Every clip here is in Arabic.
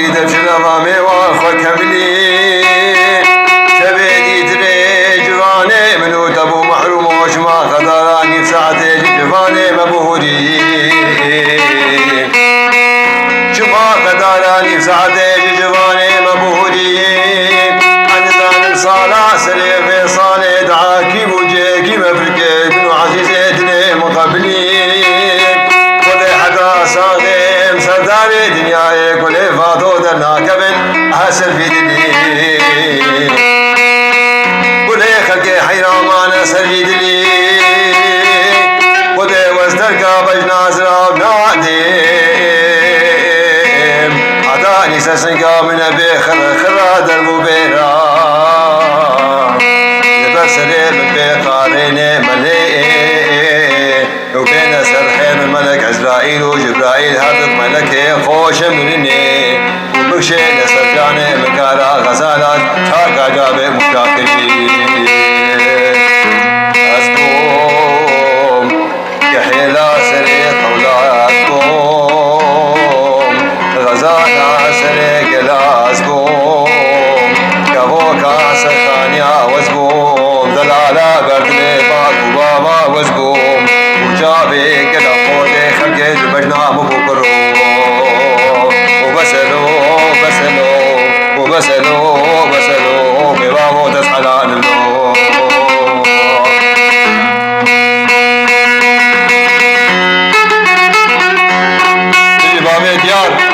بابی دبجنوامه وخوا کملی شبیدی تری جوانه منو تبو محروم وشما قدرانی ساعته جوانه مبهوری شما قدرانی ساعته جوانه مبهوری انسان صالح سري فيصال دعاكي بوجيكي مفركي بنو عزيزتني مقبلي ولي حدا صادم سرداري دنياي كلي فاتو درنا كبن حسن في دلي ولي خلقي حيرامان سرجي دلي ولي وزدرقا بجنا زراب نادم عداني سسنقا من ابي خرا دربو بيرا سليم بقارين ملئ وبين سرحين الملك عزرائيل وجبرائيل هبط ملك خوش مني وبكشي لسرجاني مكارا غزالات تاقا جابي مشاكلي أسكوم كحيلا سريق أولادكم غزالا سريق الأسكوم كفوكا سخانيا وزبوم دلالا بردلي باكو بابا وزبوم وجابي كده قوتي خلقي جبجنا مبكرو وبسلو بسلو وبسلو بسلو ببابو تسحلان اللو تجي بابي ديار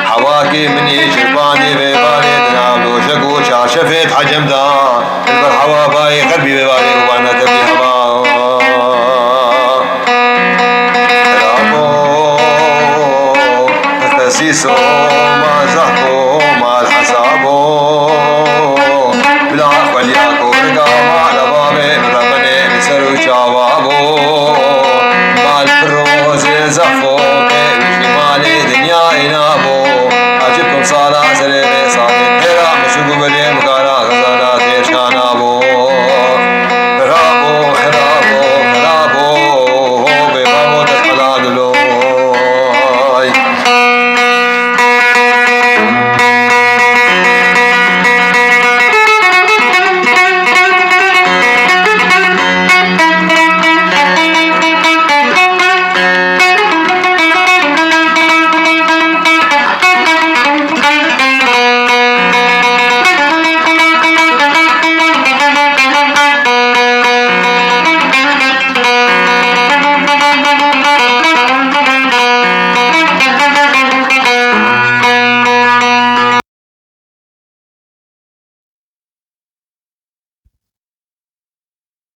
حواكي مني شرباني ببالي دنابلو شكو شافت حجم دا البرحوا باي قلبي ببالي وانا تبي هوا رابو تسيسو